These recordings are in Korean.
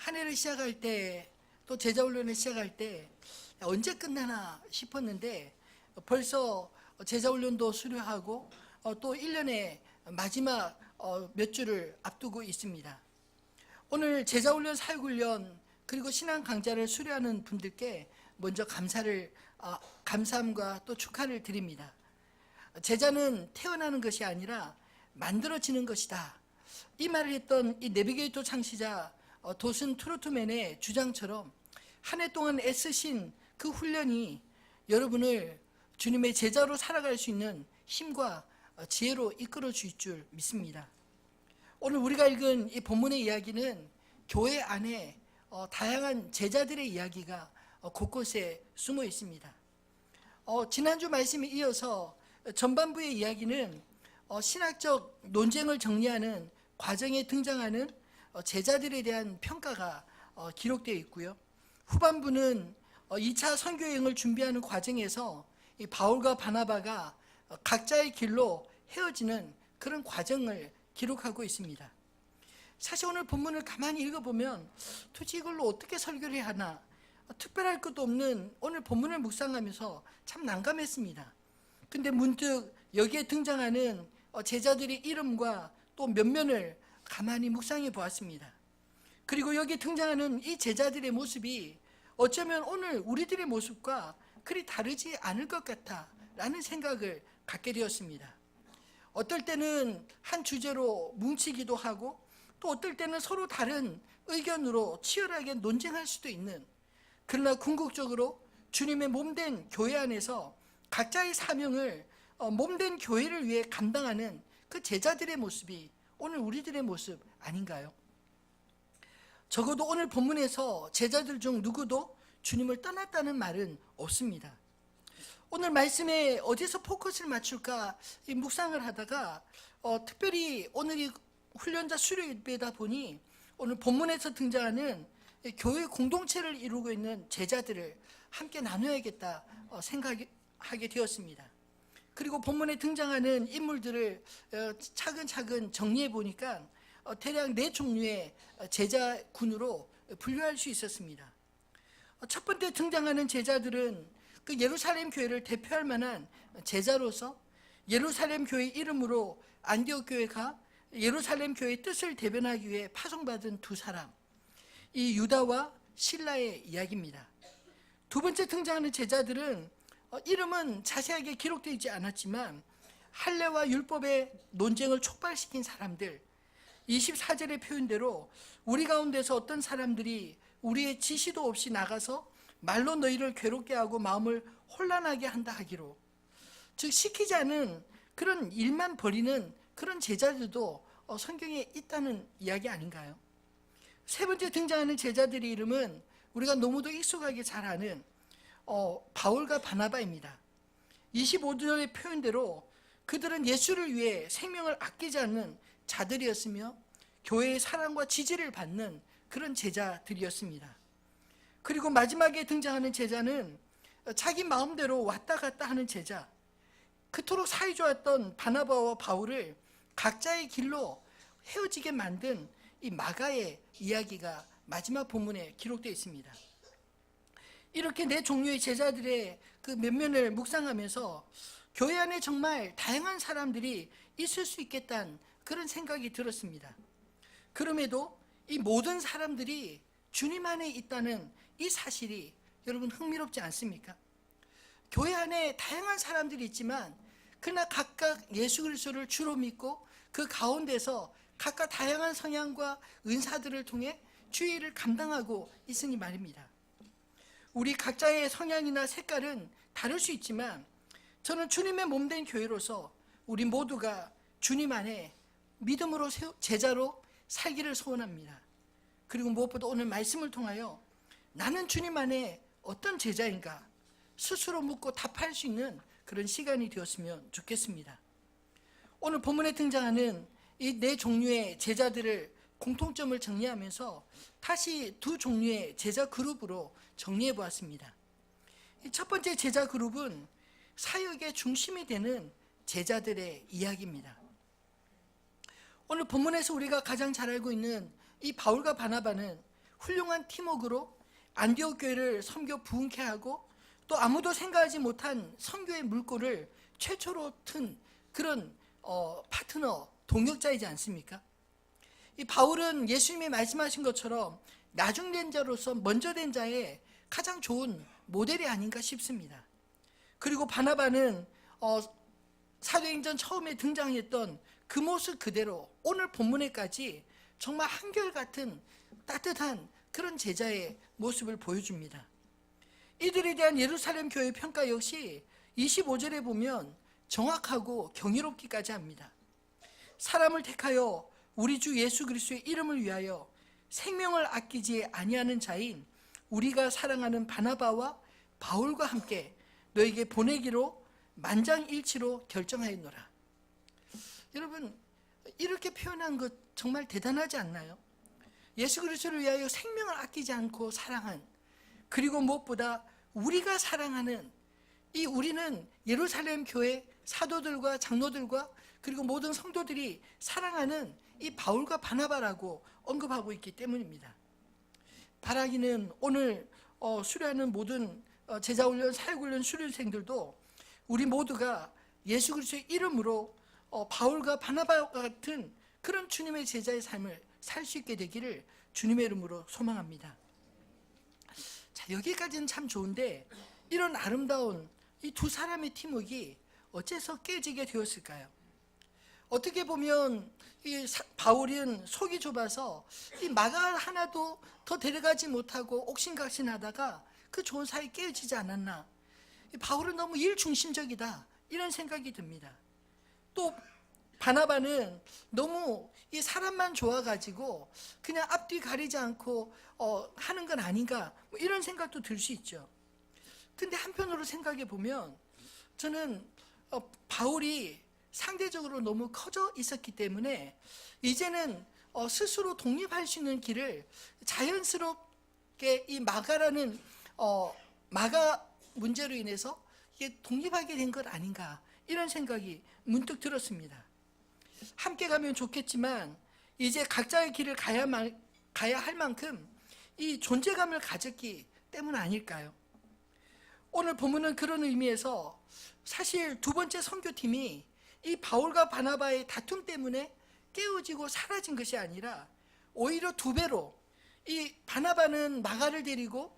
한 해를 시작할 때, 또 제자훈련을 시작할 때 언제 끝나나 싶었는데 벌써 제자훈련도 수료하고 또 1년의 마지막 몇 주를 앞두고 있습니다. 오늘 제자훈련, 사역훈련 그리고 신앙 강좌를 수료하는 분들께 먼저 감사함과 또 축하를 드립니다. 제자는 태어나는 것이 아니라 만들어지는 것이다. 이 말을 했던 이 내비게이터 창시자 도슨 트로트맨의 주장처럼 한 해 동안 애쓰신 그 훈련이 여러분을 주님의 제자로 살아갈 수 있는 힘과 지혜로 이끌어 주실 줄 믿습니다. 오늘 우리가 읽은 이 본문의 이야기는 교회 안에 다양한 제자들의 이야기가 곳곳에 숨어 있습니다. 지난주 말씀에 이어서 전반부의 이야기는 신학적 논쟁을 정리하는 과정에 등장하는 제자들에 대한 평가가 기록되어 있고요. 후반부는 2차 선교 여행을 준비하는 과정에서 이 바울과 바나바가 각자의 길로 헤어지는 그런 과정을 기록하고 있습니다. 사실 오늘 본문을 가만히 읽어보면 도대체 이걸로 어떻게 설교를 해야 하나, 특별할 것도 없는 오늘 본문을 묵상하면서 참 난감했습니다. 근데 문득 여기에 등장하는 제자들의 이름과 또 면면을 가만히 묵상해 보았습니다. 그리고 여기 등장하는 이 제자들의 모습이 어쩌면 오늘 우리들의 모습과 그리 다르지 않을 것 같다라는 생각을 갖게 되었습니다. 어떨 때는 한 주제로 뭉치기도 하고 또 어떨 때는 서로 다른 의견으로 치열하게 논쟁할 수도 있는, 그러나 궁극적으로 주님의 몸된 교회 안에서 각자의 사명을 몸된 교회를 위해 감당하는 그 제자들의 모습이 오늘 우리들의 모습 아닌가요? 적어도 오늘 본문에서 제자들 중 누구도 주님을 떠났다는 말은 없습니다. 오늘 말씀에 어디서 포커스를 맞출까 묵상을 하다가 특별히 오늘 이 훈련자 수료 예배다 보니 오늘 본문에서 등장하는 교회 공동체를 이루고 있는 제자들을 함께 나눠야겠다 생각하게 되었습니다. 그리고 본문에 등장하는 인물들을 차근차근 정리해 보니까 대략 4종류의 제자군으로 분류할 수 있었습니다. 첫 번째 등장하는 제자들은 그 예루살렘 교회를 대표할 만한 제자로서 예루살렘 교회 이름으로 안디옥 교회가 예루살렘 교회의 뜻을 대변하기 위해 파송받은 두 사람, 이 유다와 실라의 이야기입니다. 두 번째 등장하는 제자들은 이름은 자세하게 기록되어 있지 않았지만 할례와 율법의 논쟁을 촉발시킨 사람들, 24절의 표현대로 우리 가운데서 어떤 사람들이 우리의 지시도 없이 나가서 말로 너희를 괴롭게 하고 마음을 혼란하게 한다 하기로, 즉 시키지 않은 그런 일만 벌이는 그런 제자들도 성경에 있다는 이야기 아닌가요? 세 번째 등장하는 제자들의 이름은 우리가 너무도 익숙하게 잘 아는 바울과 바나바입니다. 25절의 표현대로 그들은 예수를 위해 생명을 아끼지 않는 자들이었으며 교회의 사랑과 지지를 받는 그런 제자들이었습니다. 그리고 마지막에 등장하는 제자는 자기 마음대로 왔다 갔다 하는 제자, 그토록 사이좋았던 바나바와 바울을 각자의 길로 헤어지게 만든 이 마가의 이야기가 마지막 본문에 기록되어 있습니다. 이렇게 4종류의 제자들의 그 면면을 묵상하면서 교회 안에 정말 다양한 사람들이 있을 수 있겠다는 그런 생각이 들었습니다. 그럼에도 이 모든 사람들이 주님 안에 있다는 이 사실이 여러분 흥미롭지 않습니까? 교회 안에 다양한 사람들이 있지만 그러나 각각 예수 그리스도를 주로 믿고 그 가운데서 각각 다양한 성향과 은사들을 통해 주의 일을 감당하고 있으니 말입니다. 우리 각자의 성향이나 색깔은 다를 수 있지만 저는 주님의 몸된 교회로서 우리 모두가 주님 안에 믿음으로 제자로 살기를 소원합니다. 그리고 무엇보다 오늘 말씀을 통하여 나는 주님 안에 어떤 제자인가 스스로 묻고 답할 수 있는 그런 시간이 되었으면 좋겠습니다. 오늘 본문에 등장하는 이 4종류의 제자들을 공통점을 정리하면서 다시 2종류의 제자 그룹으로 정리해 보았습니다. 첫 번째 제자 그룹은 사역의 중심이 되는 제자들의 이야기입니다. 오늘 본문에서 우리가 가장 잘 알고 있는 이 바울과 바나바는 훌륭한 팀워크로 안디옥 교회를 섬겨 부흥케 하고 또 아무도 생각하지 못한 선교의 물꼬를 최초로 튼 그런 파트너, 동역자이지 않습니까? 이 바울은 예수님이 말씀하신 것처럼 나중된 자로서 먼저 된 자의 가장 좋은 모델이 아닌가 싶습니다. 그리고 바나바는 사도행전 처음에 등장했던 그 모습 그대로 오늘 본문에까지 정말 한결같은 따뜻한 그런 제자의 모습을 보여줍니다. 이들에 대한 예루살렘 교회 평가 역시 25절에 보면 정확하고 경이롭기까지 합니다. 사람을 택하여 우리 주 예수 그리스도의 이름을 위하여 생명을 아끼지 아니하는 자인 우리가 사랑하는 바나바와 바울과 함께 너에게 보내기로 만장일치로 결정하였노라. 여러분, 이렇게 표현한 것 정말 대단하지 않나요? 예수 그리스도를 위하여 생명을 아끼지 않고 사랑한, 그리고 무엇보다 우리가 사랑하는 이 우리는 예루살렘 교회 사도들과 장로들과 그리고 모든 성도들이 사랑하는 이 바울과 바나바라고 언급하고 있기 때문입니다. 바라기는 오늘 수료하는 모든 제자훈련, 사역훈련 수료생들도 우리 모두가 예수 그리스도의 이름으로 바울과 바나바 같은 그런 주님의 제자의 삶을 살 수 있게 되기를 주님의 이름으로 소망합니다. 자, 여기까지는 참 좋은데 이런 아름다운 이 두 사람의 팀워크가 어째서 깨지게 되었을까요? 어떻게 보면 이 바울은 속이 좁아서 이 마가 하나도 더 데려가지 못하고 옥신각신하다가 그 좋은 사이 깨어지지 않았나. 바울은 너무 일 중심적이다 이런 생각이 듭니다. 또 바나바는 너무 이 사람만 좋아가지고 그냥 앞뒤 가리지 않고 하는 건 아닌가 뭐 이런 생각도 들 수 있죠. 근데 한편으로 생각해 보면 저는 바울이 상대적으로 너무 커져 있었기 때문에 이제는 스스로 독립할 수 있는 길을 자연스럽게 이 마가라는 마가 문제로 인해서 이게 독립하게 된 것 아닌가 이런 생각이 문득 들었습니다. 함께 가면 좋겠지만 이제 각자의 길을 가야 할 만큼 이 존재감을 가졌기 때문 아닐까요? 오늘 본문은 그런 의미에서 사실 두 번째 선교팀이 이 바울과 바나바의 다툼 때문에 깨어지고 사라진 것이 아니라 오히려 두 배로 이 바나바는 마가를 데리고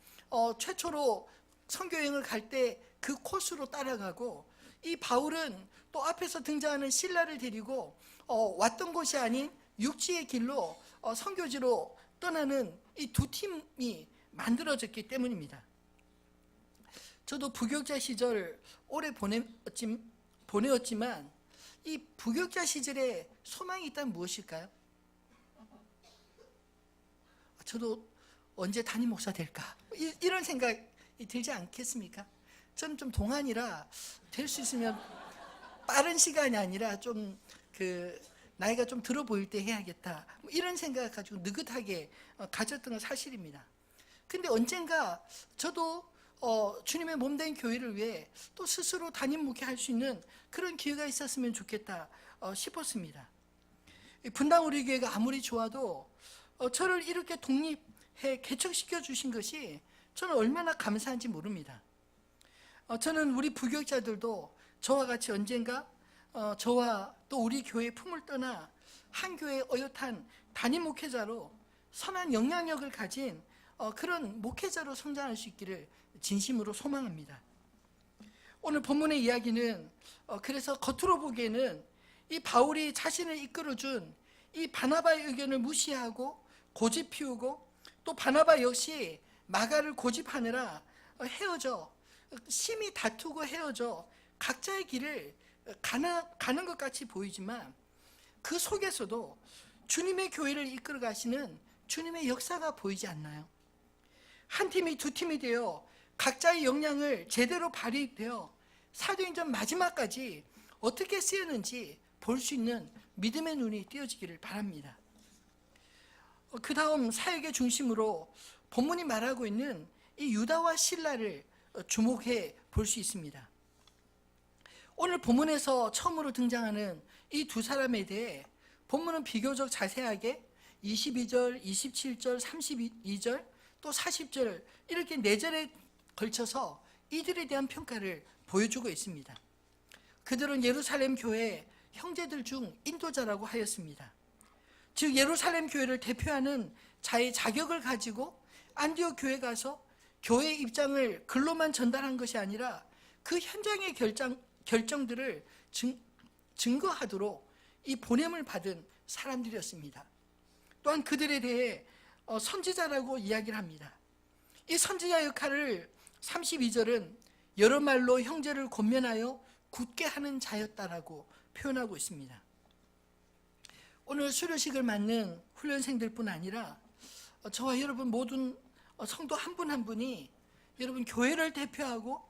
최초로 선교여행을 갈 때 그 코스로 따라가고 이 바울은 또 앞에서 등장하는 실라를 데리고 왔던 곳이 아닌 육지의 길로 선교지로 떠나는 이 두 팀이 만들어졌기 때문입니다. 저도 부교육자 시절 오래 보내었지만 이 부교육자 시절에 소망이 있다면 무엇일까요? 저도 언제 담임 목사 될까? 이런 생각이 들지 않겠습니까? 저는 좀 동안이라 될 수 있으면 빠른 시간이 아니라 좀 나이가 좀 들어 보일 때 해야겠다. 이런 생각 가지고 느긋하게 가졌던 건 사실입니다. 근데 언젠가 저도 주님의 몸된 교회를 위해 또 스스로 담임 목회할 수 있는 그런 기회가 있었으면 좋겠다 싶었습니다. 분당 우리 교회가 아무리 좋아도 저를 이렇게 독립해 개척시켜 주신 것이 저는 얼마나 감사한지 모릅니다. 저는 우리 부교육자들도 저와 같이 언젠가 저와 또 우리 교회의 품을 떠나 한 교회의 어엿한 담임 목회자로 선한 영향력을 가진 그런 목회자로 성장할 수 있기를 진심으로 소망합니다. 오늘 본문의 이야기는 그래서 겉으로 보기에는 이 바울이 자신을 이끌어준 이 바나바의 의견을 무시하고 고집 피우고 또 바나바 역시 마가를 고집하느라 헤어져 심히 다투고 헤어져 각자의 길을 가는 것 같이 보이지만 그 속에서도 주님의 교회를 이끌어 가시는 주님의 역사가 보이지 않나요? 한 팀이 두 팀이 되어 각자의 역량을 제대로 발휘되어 사도행전 마지막까지 어떻게 쓰였는지 볼 수 있는 믿음의 눈이 띄어지기를 바랍니다. 그 다음 사역의 중심으로 본문이 말하고 있는 이 유다와 실라를 주목해 볼 수 있습니다. 오늘 본문에서 처음으로 등장하는 이 두 사람에 대해 본문은 비교적 자세하게 22절, 27절, 32절, 또 40절 이렇게 4절에 걸쳐서 이들에 대한 평가를 보여주고 있습니다. 그들은 예루살렘 교회 형제들 중 인도자라고 하였습니다. 즉 예루살렘 교회를 대표하는 자의 자격을 가지고 안디옥 교회에 가서 교회의 입장을 글로만 전달한 것이 아니라 그 현장의 결정들을 증거하도록 이 보냄을 받은 사람들이었습니다. 또한 그들에 대해 선지자라고 이야기를 합니다. 이 선지자 역할을 32절은 여러 말로 형제를 권면하여 굳게 하는 자였다라고 표현하고 있습니다. 오늘 수료식을 맞는 훈련생들뿐 아니라 저와 여러분 모든 성도 한 분 한 분이 여러분 교회를 대표하고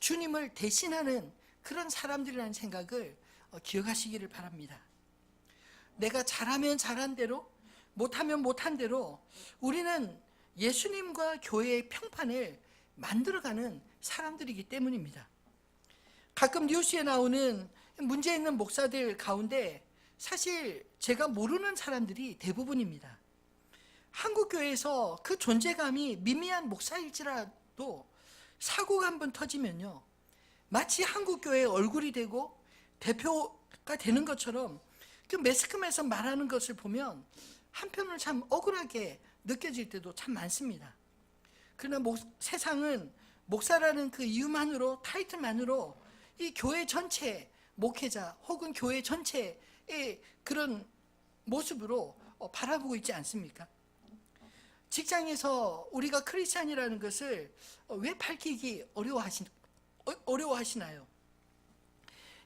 주님을 대신하는 그런 사람들이라는 생각을 기억하시기를 바랍니다. 내가 잘하면 잘한 대로, 못하면 못한 대로 우리는 예수님과 교회의 평판을 만들어가는 사람들이기 때문입니다. 가끔 뉴스에 나오는 문제 있는 목사들 가운데 사실 제가 모르는 사람들이 대부분입니다. 한국교회에서 그 존재감이 미미한 목사일지라도 사고가 한번 터지면요, 마치 한국교회의 얼굴이 되고 대표가 되는 것처럼 그 매스컴에서 말하는 것을 보면 한편으로 참 억울하게 느껴질 때도 참 많습니다. 그러나 세상은 목사라는 그 이유만으로, 타이틀만으로 이 교회 전체 목회자 혹은 교회 전체의 그런 모습으로 바라보고 있지 않습니까? 직장에서 우리가 크리스찬이라는 것을 왜 밝히기 어려워하시나요?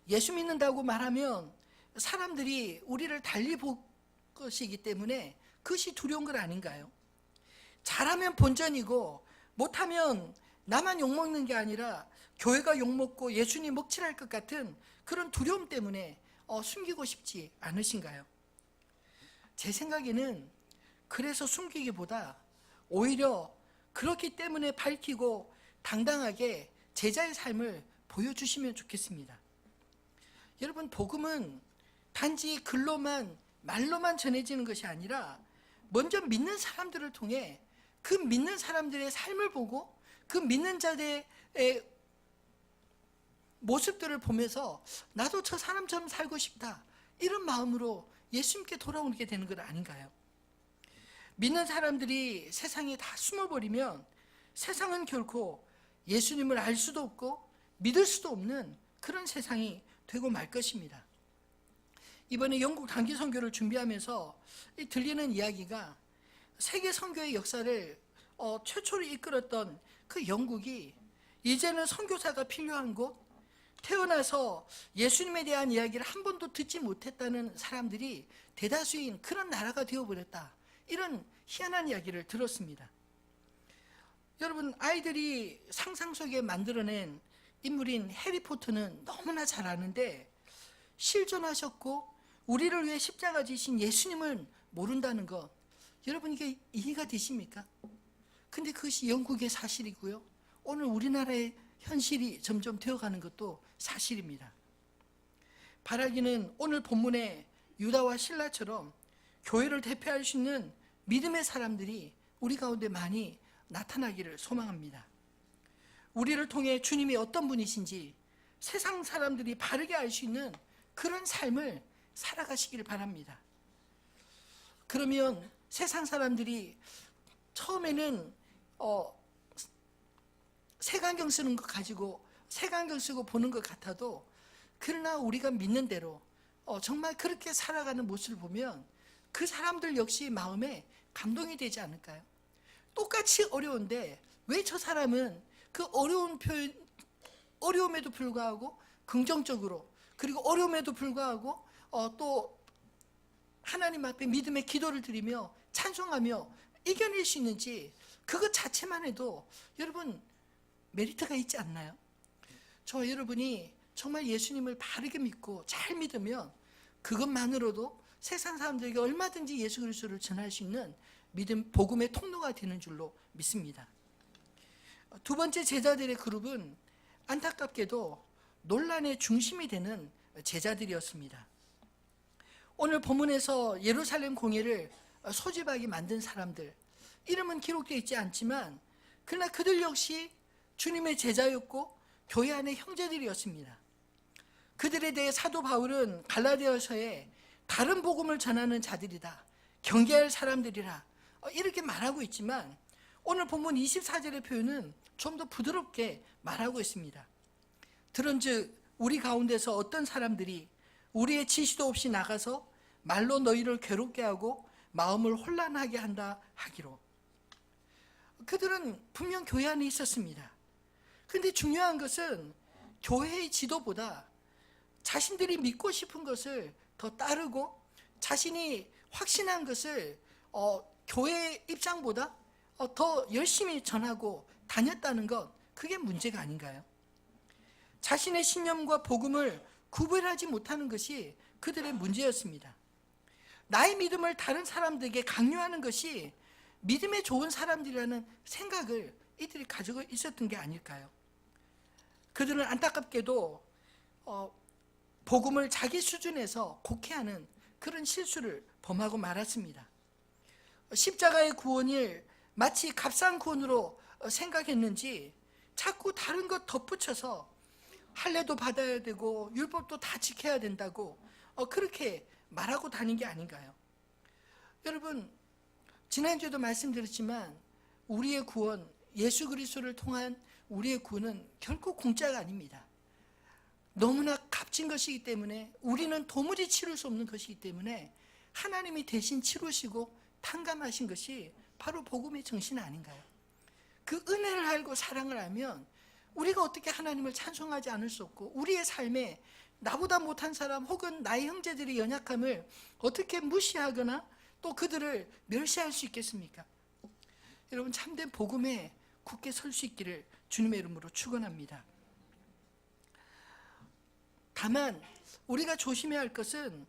예수 믿는다고 말하면 사람들이 우리를 달리 볼 것이기 때문에 그것이 두려운 것 아닌가요? 잘하면 본전이고 못하면 나만 욕먹는 게 아니라 교회가 욕먹고 예수님 먹칠할 것 같은 그런 두려움 때문에 숨기고 싶지 않으신가요? 제 생각에는 그래서 숨기기보다 오히려 그렇기 때문에 밝히고 당당하게 제자의 삶을 보여주시면 좋겠습니다. 여러분, 복음은 단지 글로만, 말로만 전해지는 것이 아니라 먼저 믿는 사람들을 통해 그 믿는 사람들의 삶을 보고 그 믿는 자들의 모습들을 보면서 나도 저 사람처럼 살고 싶다, 이런 마음으로 예수님께 돌아오게 되는 것 아닌가요? 믿는 사람들이 세상에 다 숨어버리면 세상은 결코 예수님을 알 수도 없고 믿을 수도 없는 그런 세상이 되고 말 것입니다. 이번에 영국 단기 선교를 준비하면서 들리는 이야기가 세계 선교의 역사를 최초로 이끌었던 그 영국이 이제는 선교사가 필요한 곳, 태어나서 예수님에 대한 이야기를 한 번도 듣지 못했다는 사람들이 대다수인 그런 나라가 되어버렸다, 이런 희한한 이야기를 들었습니다. 여러분, 아이들이 상상 속에 만들어낸 인물인 해리포터는 너무나 잘 아는데 실존하셨고 우리를 위해 십자가 지신 예수님을 모른다는 것, 여러분 이게 이해가 되십니까? 근데 그것이 영국의 사실이고요, 오늘 우리나라의 현실이 점점 되어가는 것도 사실입니다. 바라기는 오늘 본문의 유다와 실라처럼 교회를 대표할 수 있는 믿음의 사람들이 우리 가운데 많이 나타나기를 소망합니다. 우리를 통해 주님이 어떤 분이신지 세상 사람들이 바르게 알 수 있는 그런 삶을 살아가시기를 바랍니다. 그러면 세상 사람들이 처음에는 색안경 쓰는 것 가지고 색안경 쓰고 보는 것 같아도, 그러나 우리가 믿는 대로 정말 그렇게 살아가는 모습을 보면 그 사람들 역시 마음에 감동이 되지 않을까요? 똑같이 어려운데 왜 저 사람은 그 어려움에도 불구하고 긍정적으로, 그리고 어려움에도 불구하고 또 하나님 앞에 믿음의 기도를 드리며 찬송하며 이겨낼 수 있는지, 그것 자체만 해도 여러분 메리트가 있지 않나요? 저와 여러분이 정말 예수님을 바르게 믿고 잘 믿으면 그것만으로도 세상 사람들에게 얼마든지 예수 그리스도를 전할 수 있는 믿음, 복음의 통로가 되는 줄로 믿습니다. 두 번째 제자들의 그룹은 안타깝게도 논란의 중심이 되는 제자들이었습니다. 오늘 본문에서 예루살렘 공회를 소집하게 만든 사람들, 이름은 기록되어 있지 않지만 그러나 그들 역시 주님의 제자였고 교회 안의 형제들이었습니다. 그들에 대해 사도 바울은 갈라디아서에 다른 복음을 전하는 자들이다, 경계할 사람들이라 이렇게 말하고 있지만 오늘 본문 24절의 표현은 좀 더 부드럽게 말하고 있습니다. 들은즉 우리 가운데서 어떤 사람들이 우리의 지시도 없이 나가서 말로 너희를 괴롭게 하고 마음을 혼란하게 한다 하기로. 그들은 분명 교회 안에 있었습니다. 그런데 중요한 것은 교회의 지도보다 자신들이 믿고 싶은 것을 더 따르고 자신이 확신한 것을 교회의 입장보다 더 열심히 전하고 다녔다는 것, 그게 문제가 아닌가요? 자신의 신념과 복음을 구별하지 못하는 것이 그들의 문제였습니다. 나의 믿음을 다른 사람들에게 강요하는 것이 믿음에 좋은 사람들이라는 생각을 이들이 가지고 있었던 게 아닐까요? 그들은 안타깝게도 복음을 자기 수준에서 곡해하는 그런 실수를 범하고 말았습니다. 십자가의 구원을 마치 값싼 구원으로 생각했는지 자꾸 다른 것 덧붙여서 할례도 받아야 되고 율법도 다 지켜야 된다고 그렇게 말하고 다닌 게 아닌가요? 여러분, 지난주에도 말씀드렸지만 우리의 구원, 예수 그리스도를 통한 우리의 구원은 결코 공짜가 아닙니다. 너무나 값진 것이기 때문에, 우리는 도무지 치룰 수 없는 것이기 때문에 하나님이 대신 치루시고 탕감하신 것이 바로 복음의 정신 아닌가요? 그 은혜를 알고 사랑을 알면 우리가 어떻게 하나님을 찬송하지 않을 수 없고, 우리의 삶에 나보다 못한 사람 혹은 나의 형제들의 연약함을 어떻게 무시하거나 또 그들을 멸시할 수 있겠습니까? 여러분, 참된 복음에 굳게 설 수 있기를 주님의 이름으로 축원합니다. 다만 우리가 조심해야 할 것은,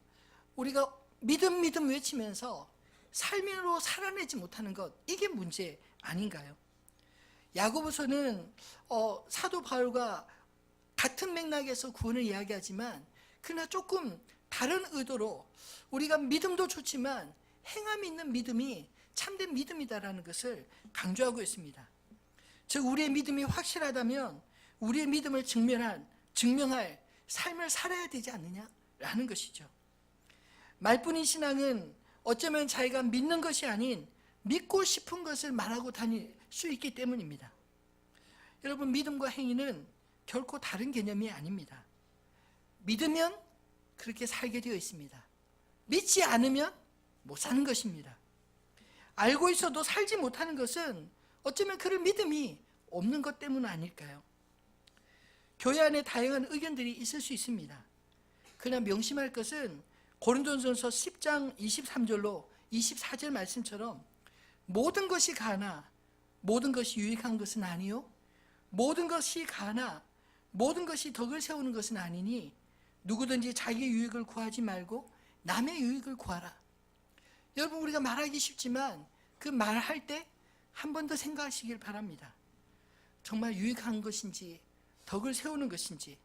우리가 믿음 외치면서 삶으로 살아내지 못하는 것, 이게 문제 아닌가요? 야고보서는 사도 바울과 같은 맥락에서 구원을 이야기하지만 그러나 조금 다른 의도로, 우리가 믿음도 좋지만 행함이 있는 믿음이 참된 믿음이다라는 것을 강조하고 있습니다. 즉, 우리의 믿음이 확실하다면 우리의 믿음을 증명할 삶을 살아야 되지 않느냐라는 것이죠. 말뿐인 신앙은 어쩌면 자기가 믿는 것이 아닌 믿고 싶은 것을 말하고 다닐 수 있기 때문입니다. 여러분, 믿음과 행위는 결코 다른 개념이 아닙니다. 믿으면 그렇게 살게 되어 있습니다. 믿지 않으면 못 사는 것입니다. 알고 있어도 살지 못하는 것은 어쩌면 그런 믿음이 없는 것 때문 아닐까요? 교회 안에 다양한 의견들이 있을 수 있습니다. 그러나 명심할 것은 고린도전서 10장 23절로 24절 말씀처럼 모든 것이 가나 모든 것이 유익한 것은 아니요, 모든 것이 가나 모든 것이 덕을 세우는 것은 아니니 누구든지 자기 유익을 구하지 말고 남의 유익을 구하라. 여러분, 우리가 말하기 쉽지만 그 말할 때 한 번 더 생각하시길 바랍니다. 정말 유익한 것인지 덕을 세우는 것인지,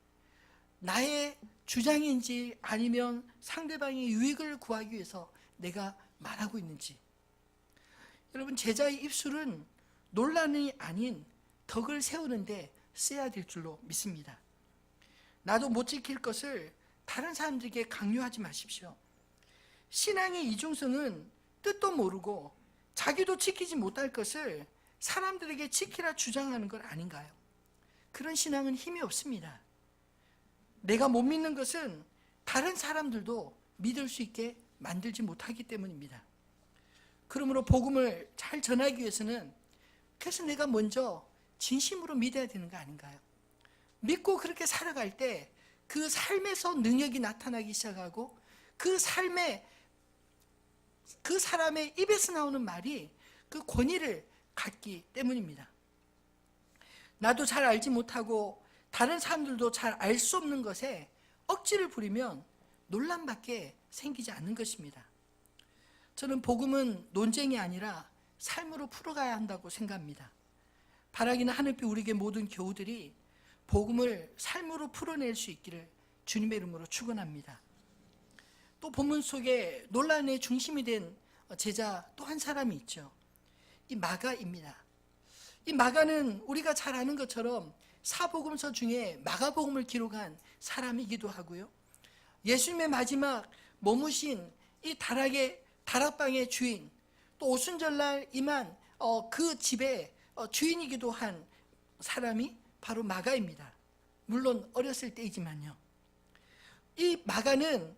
나의 주장인지 아니면 상대방의 유익을 구하기 위해서 내가 말하고 있는지. 여러분, 제자의 입술은 논란이 아닌 덕을 세우는데 써야 될 줄로 믿습니다. 나도 못 지킬 것을 다른 사람들에게 강요하지 마십시오. 신앙의 이중성은 뜻도 모르고 자기도 지키지 못할 것을 사람들에게 지키라 주장하는 것 아닌가요? 그런 신앙은 힘이 없습니다. 내가 못 믿는 것은 다른 사람들도 믿을 수 있게 만들지 못하기 때문입니다. 그러므로 복음을 잘 전하기 위해서는, 그래서 내가 먼저 진심으로 믿어야 되는 거 아닌가요? 믿고 그렇게 살아갈 때 그 삶에서 능력이 나타나기 시작하고 그 삶에, 그 사람의 입에서 나오는 말이 그 권위를 갖기 때문입니다. 나도 잘 알지 못하고 다른 사람들도 잘 알 수 없는 것에 억지를 부리면 논란밖에 생기지 않는 것입니다. 저는 복음은 논쟁이 아니라 삶으로 풀어가야 한다고 생각합니다. 바라기는 하늘빛 우리에게 모든 교우들이 복음을 삶으로 풀어낼 수 있기를 주님의 이름으로 축원합니다. 또 본문 속에 논란의 중심이 된 제자 또 한 사람이 있죠. 이 마가입니다. 이 마가는 우리가 잘 아는 것처럼 사복음서 중에 마가복음을 기록한 사람이기도 하고요. 예수님의 마지막 머무신 이 다락방의 주인, 또 오순절날 임한 그 집의 주인이기도 한 사람이 바로 마가입니다. 물론 어렸을 때이지만요. 이 마가는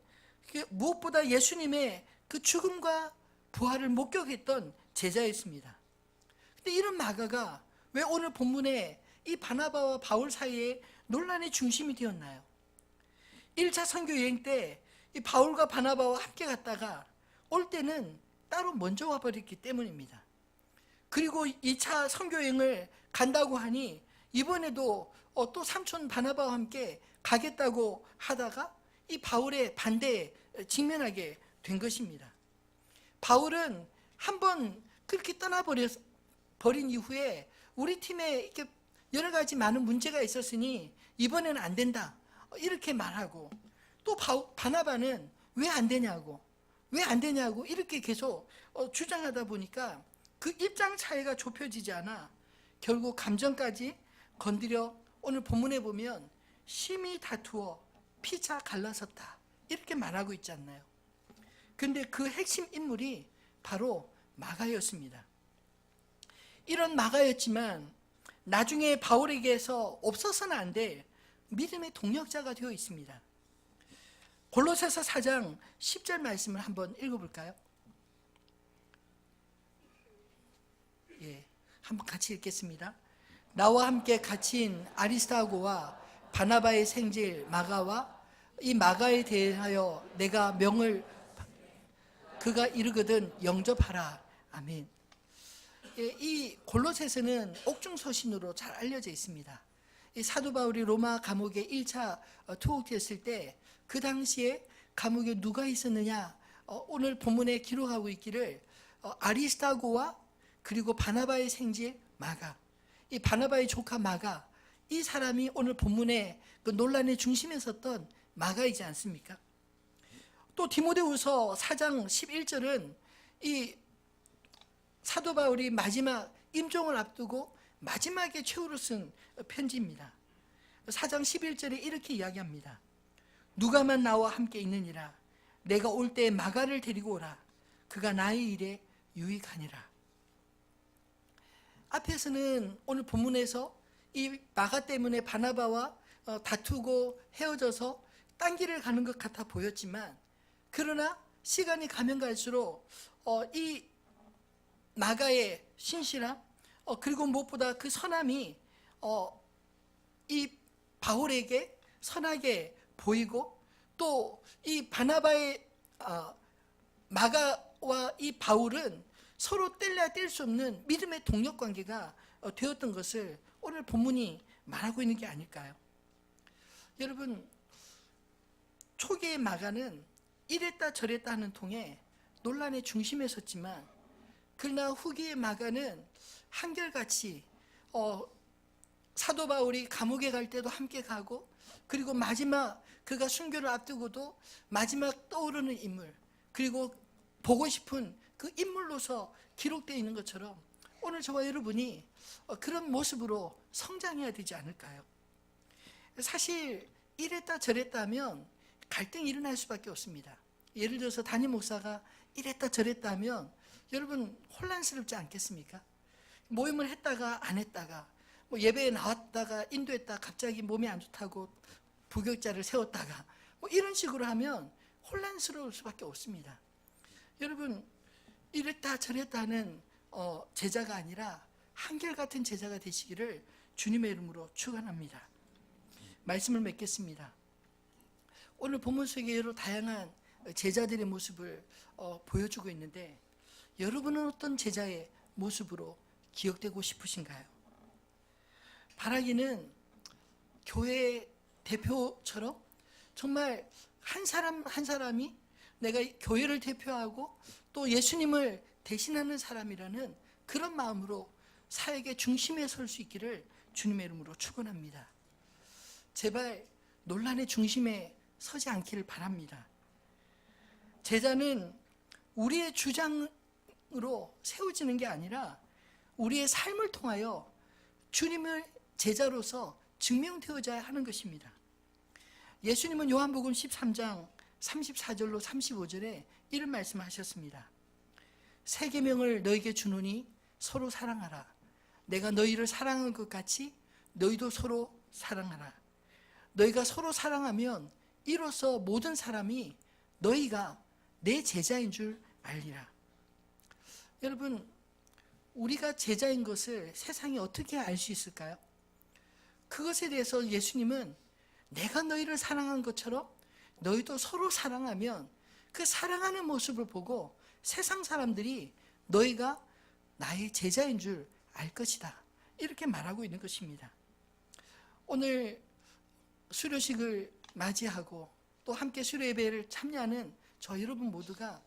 무엇보다 예수님의 그 죽음과 부활을 목격했던 제자였습니다. 근데 이런 마가가 왜 오늘 본문에 이 바나바와 바울 사이에 논란의 중심이 되었나요? 1차 선교 여행 때 이 바울과 바나바와 함께 갔다가 올 때는 따로 먼저 와버렸기 때문입니다. 그리고 2차 선교 여행을 간다고 하니 이번에도 또 삼촌 바나바와 함께 가겠다고 하다가 이 바울의 반대에 직면하게 된 것입니다. 바울은 한번 그렇게 떠나버린 이후에 우리 팀에 이렇게 여러 가지 많은 문제가 있었으니 이번에는 안 된다 이렇게 말하고, 또 바나바는 왜 안 되냐고 이렇게 계속 주장하다 보니까 그 입장 차이가 좁혀지지 않아 결국 감정까지 건드려 오늘 본문에 보면 심히 다투어 피차 갈라섰다 이렇게 말하고 있지 않나요? 근데 그 핵심 인물이 바로 마가였습니다. 이런 마가였지만 나중에 바울에게서 없어서는 안 될 믿음의 동력자가 되어 있습니다. 골로새서 4장 10절 말씀을 한번 읽어볼까요? 예, 한번 같이 읽겠습니다. 나와 함께 갇힌 아리스타고와 바나바의 생질 마가와 이 마가에 대하여 내가 명을 그가 이르거든 영접하라. 아멘. 예, 이 골로새서는 옥중서신으로 잘 알려져 있습니다. 이 사도 바울이 로마 감옥에 1차 투옥되었을 때 그 당시에 감옥에 누가 있었느냐, 오늘 본문에 기록하고 있기를 아리스타고와 그리고 바나바의 생질 마가, 이 바나바의 조카 마가, 이 사람이 오늘 본문에 그 논란의 중심에 섰던 마가이지 않습니까? 또 디모데후서 4장 11절은 이 사도 바울이 마지막 임종을 앞두고 마지막에 최후로 쓴 편지입니다. 4장 11절에 이렇게 이야기합니다. 누가만 나와 함께 있느니라. 내가 올 때 마가를 데리고 오라. 그가 나의 일에 유익하니라. 앞에서는 오늘 본문에서 이 마가 때문에 바나바와 다투고 헤어져서 딴 길을 가는 것 같아 보였지만, 그러나 시간이 가면 갈수록 이 마가의 신실함, 그리고 무엇보다 그 선함이 이 바울에게 선하게 보이고, 또 이 바나바의 마가와 이 바울은 서로 뗄래야 뗄 수 없는 믿음의 동력 관계가 되었던 것을 오늘 본문이 말하고 있는 게 아닐까요? 여러분, 초기의 마가는 이랬다 저랬다 하는 통에 논란의 중심에 섰지만, 그러나 후기의 마가는 한결같이 사도 바울이 감옥에 갈 때도 함께 가고, 그리고 마지막 그가 순교를 앞두고도 마지막 떠오르는 인물, 그리고 보고 싶은 그 인물로서 기록되어 있는 것처럼 오늘 저와 여러분이 그런 모습으로 성장해야 되지 않을까요? 사실 이랬다 저랬다 하면 갈등이 일어날 수밖에 없습니다. 예를 들어서 담임 목사가 이랬다 저랬다 하면 여러분 혼란스럽지 않겠습니까? 모임을 했다가 안 했다가, 예배에 나왔다가 인도했다 갑자기 몸이 안 좋다고 부교육자를 세웠다가 이런 식으로 하면 혼란스러울 수밖에 없습니다. 여러분, 이랬다 저랬다 하는 제자가 아니라 한결같은 제자가 되시기를 주님의 이름으로 축원합니다. 말씀을 맺겠습니다. 오늘 본문 속에 여러 다양한 제자들의 모습을 보여주고 있는데, 여러분은 어떤 제자의 모습으로 기억되고 싶으신가요? 바라기는 교회 대표처럼 정말 한 사람 한 사람이 내가 교회를 대표하고 또 예수님을 대신하는 사람이라는 그런 마음으로 사역의 중심에 설 수 있기를 주님의 이름으로 축원합니다. 제발 논란의 중심에 서지 않기를 바랍니다. 제자는 우리의 주장을 제사장으로 세워지는 게 아니라 우리의 삶을 통하여 주님을 제자로서 증명되어져야 하는 것입니다. 예수님은 요한복음 13장 34절로 35절에 이런 말씀하셨습니다. 새 계명을 너에게 주노니 서로 사랑하라. 내가 너희를 사랑한 것 같이 너희도 서로 사랑하라. 너희가 서로 사랑하면 이로써 모든 사람이 너희가 내 제자인 줄 알리라. 여러분, 우리가 제자인 것을 세상이 어떻게 알 수 있을까요? 그것에 대해서 예수님은 내가 너희를 사랑한 것처럼 너희도 서로 사랑하면 그 사랑하는 모습을 보고 세상 사람들이 너희가 나의 제자인 줄 알 것이다. 이렇게 말하고 있는 것입니다. 오늘 수료식을 맞이하고 또 함께 수료 예배를 참여하는 저 여러분 모두가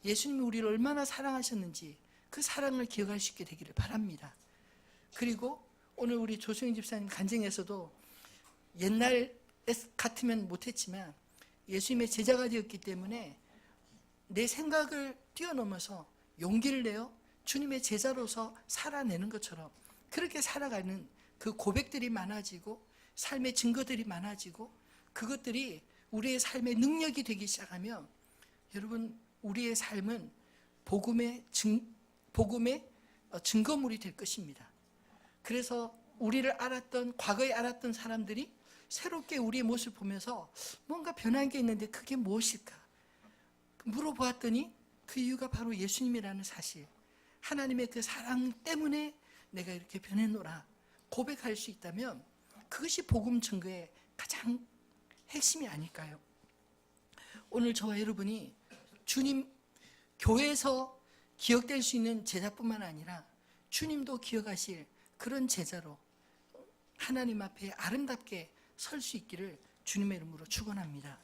예수님이 우리를 얼마나 사랑하셨는지 그 사랑을 기억할 수 있게 되기를 바랍니다. 그리고 오늘 우리 조승인 집사님 간증에서도 옛날 같으면 못했지만 예수님의 제자가 되었기 때문에 내 생각을 뛰어넘어서 용기를 내어 주님의 제자로서 살아내는 것처럼 그렇게 살아가는 그 고백들이 많아지고 삶의 증거들이 많아지고 그것들이 우리의 삶의 능력이 되기 시작하면 여러분, 우리의 삶은 복음의 증거물이 될 것입니다. 그래서 우리를 알았던, 과거에 알았던 사람들이 새롭게 우리의 모습을 보면서 뭔가 변한 게 있는데 그게 무엇일까? 물어보았더니 그 이유가 바로 예수님이라는 사실, 하나님의 그 사랑 때문에 내가 이렇게 변했노라 고백할 수 있다면 그것이 복음 증거의 가장 핵심이 아닐까요? 오늘 저와 여러분이 주님 교회에서 기억될 수 있는 제자뿐만 아니라 주님도 기억하실 그런 제자로 하나님 앞에 아름답게 설 수 있기를 주님의 이름으로 축원합니다.